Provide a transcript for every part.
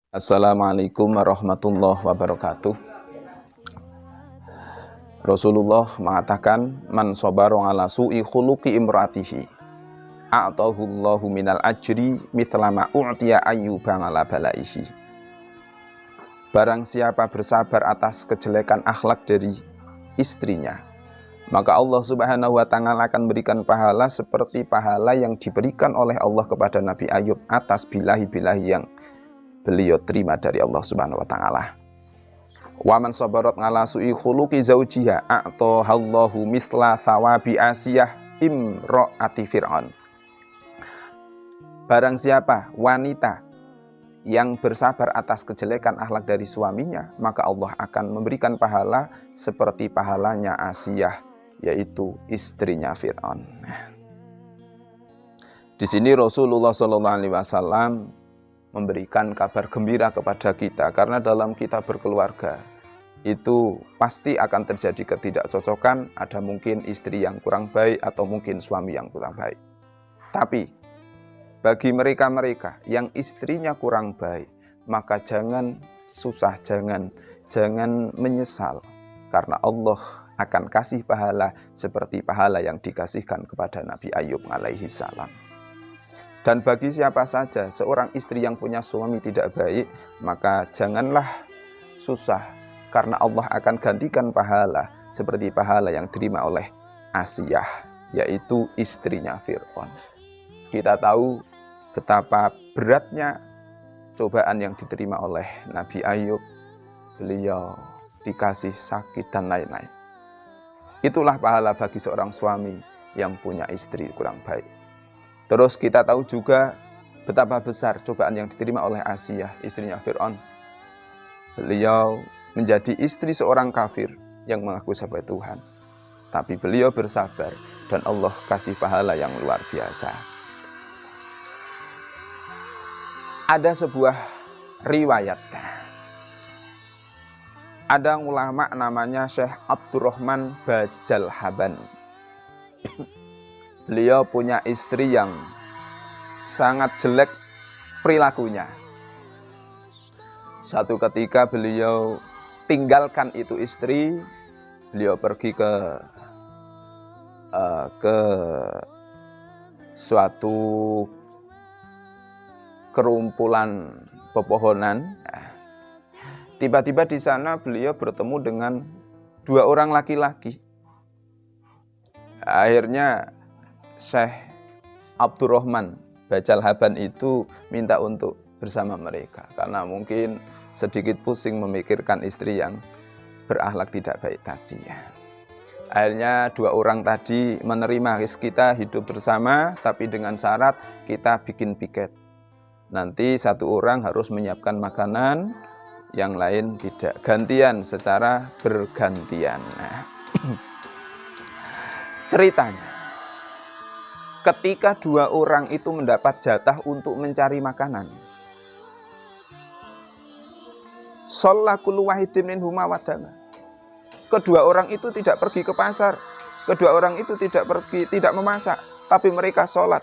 Assalamualaikum warahmatullahi wabarakatuh. Rasulullah mengatakan, man sabaru ala su'i khuluqi imratihi a'tahullahu minal ajri mithla ma u'tiya ayyuba ala balaihi. Barang siapa bersabar atas kejelekan akhlak dari istrinya, maka Allah Subhanahu wa ta'ala akan berikan pahala seperti pahala yang diberikan oleh Allah kepada Nabi Ayub atas bilahi-bilahi yang beliau terima dari Allah Subhanahu wa ta'ala. Wa man sabarat ngala su'i khuluqi zaujiha a'tahallahu misla thawabi Asiyah imra'ati Fir'aun. Barang siapa wanita yang bersabar atas kejelekan akhlak dari suaminya, maka Allah akan memberikan pahala seperti pahalanya Asiyah, yaitu istrinya Fir'aun. Di sini Rasulullah SAW memberikan kabar gembira kepada kita, karena dalam kita berkeluarga itu pasti akan terjadi ketidakcocokan. Ada mungkin istri yang kurang baik atau mungkin suami yang kurang baik. Tapi bagi mereka-mereka yang istrinya kurang baik, maka jangan susah, jangan menyesal, karena Allah akan kasih pahala seperti pahala yang dikasihkan kepada Nabi Ayub alaihi salam. Dan bagi siapa saja seorang istri yang punya suami tidak baik, maka janganlah susah, karena Allah akan gantikan pahala seperti pahala yang diterima oleh Asiyah, yaitu istrinya Fir'aun. Kita tahu betapa beratnya cobaan yang diterima oleh Nabi Ayub. Beliau dikasih sakit dan lain-lain. Itulah pahala bagi seorang suami yang punya istri kurang baik. Terus kita tahu juga betapa besar cobaan yang diterima oleh Asiyah, istrinya Fir'aun. Beliau menjadi istri seorang kafir yang mengaku sebagai Tuhan. Tapi beliau bersabar dan Allah kasih pahala yang luar biasa. Ada sebuah riwayat. Ada ulama namanya Syekh Abdurrahman Bajalhaban. Beliau punya istri yang sangat jelek perilakunya. Satu ketika beliau tinggalkan itu istri, beliau pergi ke suatu kerumpulan pepohonan. Tiba-tiba di sana beliau bertemu dengan dua orang laki-laki. Akhirnya Syekh Abdurrahman Bajalhaban itu minta untuk bersama mereka, karena mungkin sedikit pusing memikirkan istri yang berakhlak tidak baik tadi. Akhirnya dua orang tadi menerima, kita hidup bersama, tapi dengan syarat kita bikin piket. Nanti satu orang harus menyiapkan makanan, yang lain tidak, gantian secara bergantian. Ceritanya, ketika dua orang itu mendapat jatah untuk mencari makanan, shalla kullu wahidin minhuma wadana. Kedua orang itu tidak pergi ke pasar, kedua orang itu tidak memasak, tapi mereka sholat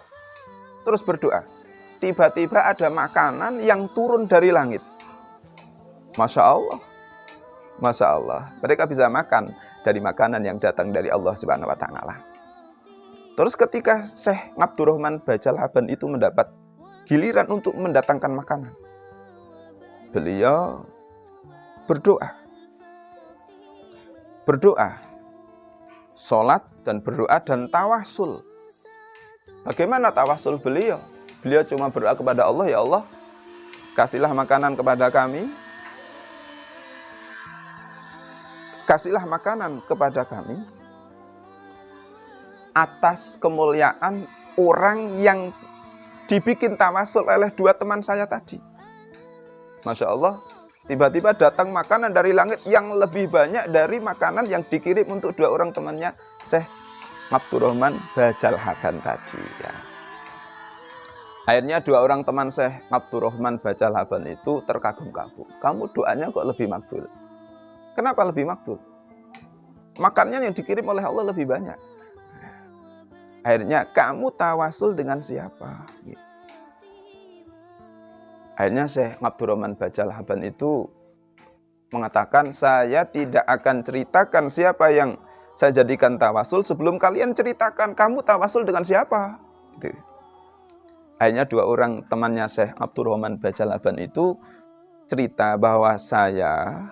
terus berdoa. Tiba-tiba ada makanan yang turun dari langit. Masya Allah, Masya Allah, mereka bisa makan dari makanan yang datang dari Allah Subhanahu wa ta'ala. Terus ketika Syekh Abdurrahman Bajalhaban itu mendapat giliran untuk mendatangkan makanan, beliau berdoa, sholat dan berdoa dan tawasul. Bagaimana tawasul beliau? Beliau cuma berdoa kepada Allah, ya Allah, kasihlah makanan kepada kami, kasihlah makanan kepada kami atas kemuliaan orang yang dibikin tawasul oleh dua teman saya tadi. Masya Allah, tiba-tiba datang makanan dari langit yang lebih banyak dari makanan yang dikirim untuk dua orang temannya Syekh Abdurrahman Bajalhaban tadi. Ya. Akhirnya dua orang teman Syekh Abdurrahman Bajalhaban itu terkagum-kagum. Kamu doanya kok lebih makbul? Kenapa lebih makbul? Makannya yang dikirim oleh Allah lebih banyak. Akhirnya kamu tawasul dengan siapa? Akhirnya Syekh Abdurrahman Bajal Haban itu mengatakan, saya tidak akan ceritakan siapa yang saya jadikan tawasul sebelum kalian ceritakan kamu tawasul dengan siapa. Gitu. Akhirnya dua orang temannya Syekh Abdurrahman Bajal Haban itu cerita bahwa saya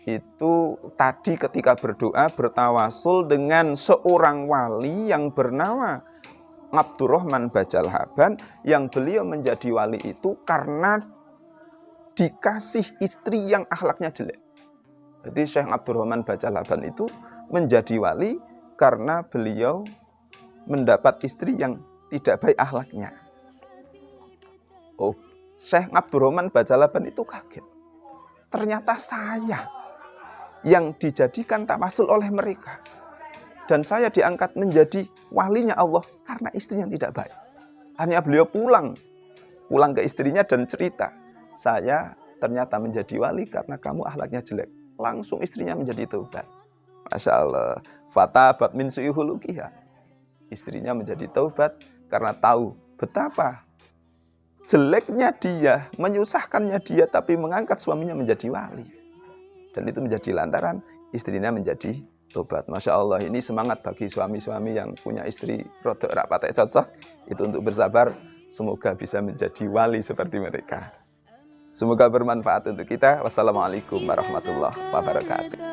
itu tadi ketika berdoa bertawasul dengan seorang wali yang bernama Abdurrahman Bajal Haban, yang beliau menjadi wali itu karena dikasih istri yang akhlaknya jelek. Jadi Syekh Abdurrahman Bajal Haban itu menjadi wali karena beliau mendapat istri yang tidak baik akhlaknya. Oh, Syekh Abdurrahman Bajal Haban itu kaget. Ternyata saya yang dijadikan tawasul oleh mereka. Dan saya diangkat menjadi walinya Allah karena istri yang tidak baik. Hanya beliau pulang ke istrinya dan cerita, saya ternyata menjadi wali karena kamu akhlaknya jelek. Langsung istrinya menjadi taubat. Masya Allah. Fatabat min su'ihulukiha. Istrinya menjadi taubat karena tahu betapa jeleknya dia, menyusahkannya dia, tapi mengangkat suaminya menjadi wali. Dan itu menjadi lantaran istrinya menjadi tobat. Masya Allah, ini semangat bagi suami-suami yang punya istri rodok rapatek cocok. Itu untuk bersabar, semoga bisa menjadi wali seperti mereka. Semoga bermanfaat untuk kita. Wassalamualaikum warahmatullahi wabarakatuh.